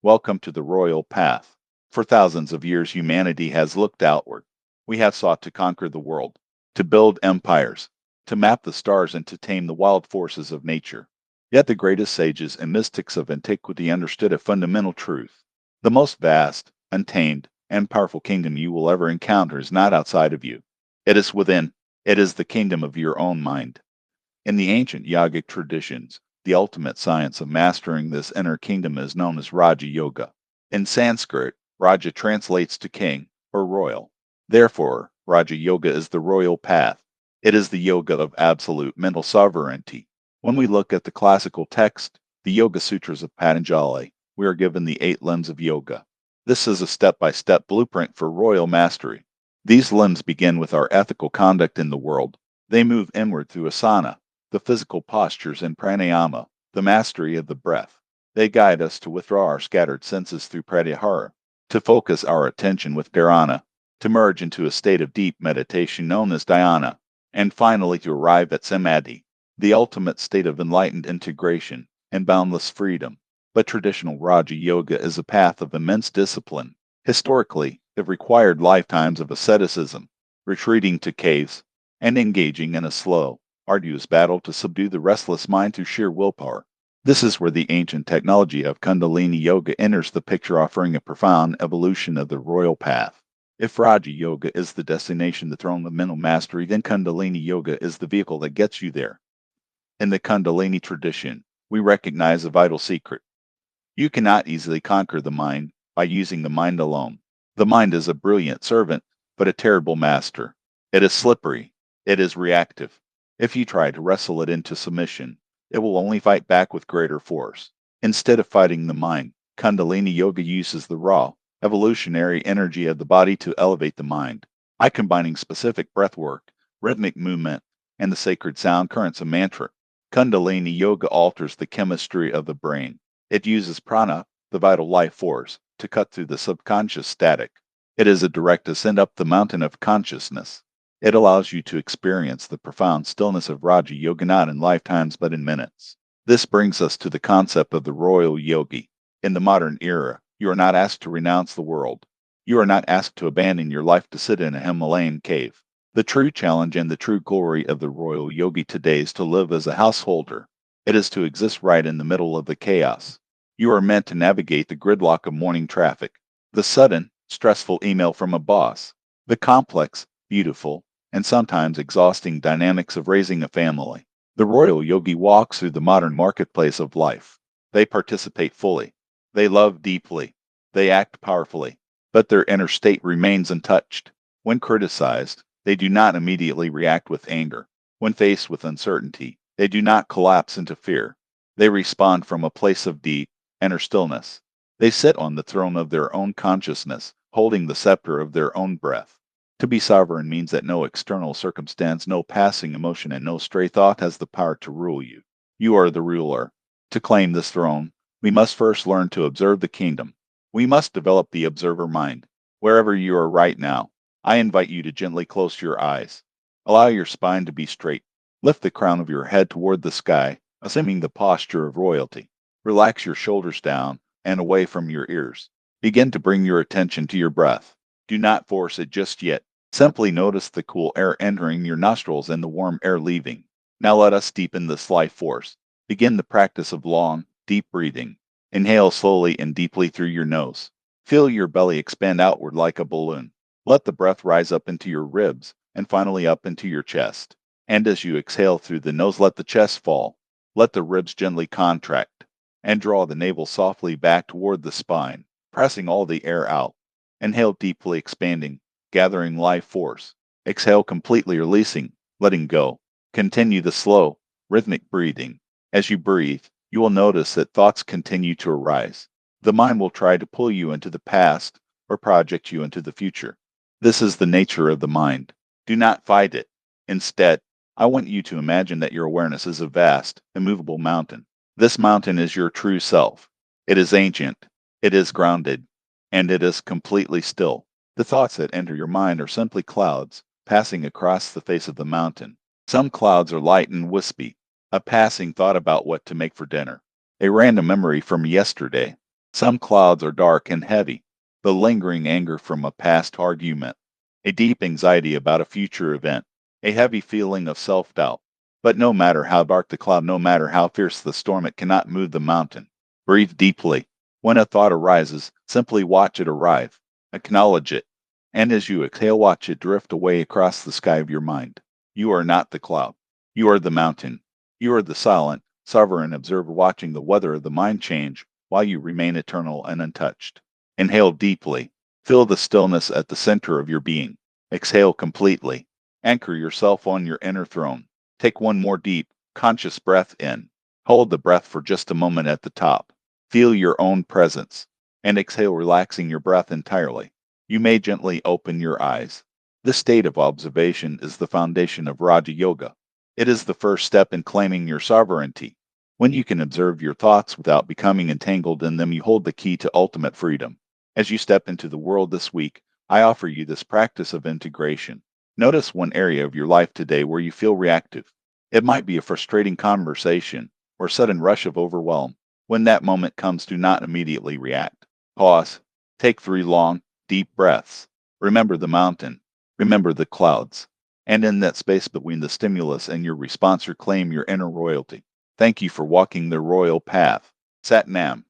Welcome to the royal path. For thousands of years, humanity has looked outward. We have sought to conquer the world, to build empires, to map the stars, and to tame the wild forces of nature. Yet the greatest sages and mystics of antiquity understood a fundamental truth. The most vast, untamed, and powerful kingdom you will ever encounter is not outside of you. It is within. It is the kingdom of your own mind. In the ancient yogic traditions, the ultimate science of mastering this inner kingdom is known as Raja Yoga. In Sanskrit, Raja translates to king or royal. Therefore, Raja Yoga is the royal path. It is the yoga of absolute mental sovereignty. When we look at the classical text, the Yoga Sutras of Patanjali, we are given the 8 limbs of yoga. This is a step-by-step blueprint for royal mastery. These limbs begin with our ethical conduct in the world. They move inward through asana, the physical postures, and pranayama, the mastery of the breath. They guide us to withdraw our scattered senses through pratyahara, to focus our attention with dharana, to merge into a state of deep meditation known as dhyana, and finally to arrive at samadhi, the ultimate state of enlightened integration and boundless freedom. But traditional Raja Yoga is a path of immense discipline. Historically, it required lifetimes of asceticism, retreating to caves, and engaging in a slow, arduous battle to subdue the restless mind through sheer willpower. This is where the ancient technology of Kundalini Yoga enters the picture, offering a profound evolution of the royal path. If Raja Yoga is the destination, the throne of mental mastery, then Kundalini Yoga is the vehicle that gets you there. In the Kundalini tradition, we recognize a vital secret. You cannot easily conquer the mind by using the mind alone. The mind is a brilliant servant, but a terrible master. It is slippery. It is reactive. If you try to wrestle it into submission, it will only fight back with greater force. Instead of fighting the mind, Kundalini Yoga uses the raw, evolutionary energy of the body to elevate the mind. By combining specific breath work, rhythmic movement, and the sacred sound currents of mantra, Kundalini Yoga alters the chemistry of the brain. It uses prana, the vital life force, to cut through the subconscious static. It is a direct ascent up the mountain of consciousness. It allows you to experience the profound stillness of Raja Yoga not in lifetimes but in minutes. This brings us to the concept of the royal yogi. In the modern era, you are not asked to renounce the world. You are not asked to abandon your life to sit in a Himalayan cave. The true challenge and the true glory of the royal yogi today is to live as a householder. It is to exist right in the middle of the chaos. You are meant to navigate the gridlock of morning traffic, the sudden, stressful email from a boss, the complex, beautiful, and sometimes exhausting dynamics of raising a family. The royal yogi walks through the modern marketplace of life. They participate fully. They love deeply. They act powerfully. But their inner state remains untouched. When criticized, they do not immediately react with anger. When faced with uncertainty, they do not collapse into fear. They respond from a place of deep, inner stillness. They sit on the throne of their own consciousness, holding the scepter of their own breath. To be sovereign means that no external circumstance, no passing emotion, and no stray thought has the power to rule you. You are the ruler. To claim this throne, we must first learn to observe the kingdom. We must develop the observer mind. Wherever you are right now, I invite you to gently close your eyes. Allow your spine to be straight. Lift the crown of your head toward the sky, assuming the posture of royalty. Relax your shoulders down and away from your ears. Begin to bring your attention to your breath. Do not force it just yet. Simply notice the cool air entering your nostrils and the warm air leaving. Now let us deepen this life force. Begin the practice of long, deep breathing. Inhale slowly and deeply through your nose. Feel your belly expand outward like a balloon. Let the breath rise up into your ribs and finally up into your chest. And as you exhale through the nose, let the chest fall. Let the ribs gently contract. And draw the navel softly back toward the spine, pressing all the air out. Inhale deeply, expanding, gathering life force. Exhale completely, releasing, letting go. Continue the slow, rhythmic breathing. As you breathe, you will notice that thoughts continue to arise. The mind will try to pull you into the past or project you into the future. This is the nature of the mind. Do not fight it. Instead, I want you to imagine that your awareness is a vast, immovable mountain. This mountain is your true self. It is ancient, it is grounded, and it is completely still. The thoughts that enter your mind are simply clouds passing across the face of the mountain. Some clouds are light and wispy, a passing thought about what to make for dinner, a random memory from yesterday. Some clouds are dark and heavy, the lingering anger from a past argument, a deep anxiety about a future event, a heavy feeling of self-doubt. But no matter how dark the cloud, no matter how fierce the storm, it cannot move the mountain. Breathe deeply. When a thought arises, simply watch it arrive. Acknowledge it. And as you exhale, watch it drift away across the sky of your mind. You are not the cloud. You are the mountain. You are the silent, sovereign observer watching the weather of the mind change while you remain eternal and untouched. Inhale deeply. Feel the stillness at the center of your being. Exhale completely. Anchor yourself on your inner throne. Take one more deep, conscious breath in. Hold the breath for just a moment at the top. Feel your own presence. And exhale, relaxing your breath entirely. You may gently open your eyes. This state of observation is the foundation of Raja Yoga. It is the first step in claiming your sovereignty. When you can observe your thoughts without becoming entangled in them, you hold the key to ultimate freedom. As you step into the world this week, I offer you this practice of integration. Notice one area of your life today where you feel reactive. It might be a frustrating conversation or sudden rush of overwhelm. When that moment comes, do not immediately react. Pause. Take 3 long, deep breaths. Remember the mountain. Remember the clouds. And in that space between the stimulus and your response, reclaim your inner royalty. Thank you for walking the royal path. Sat Nam.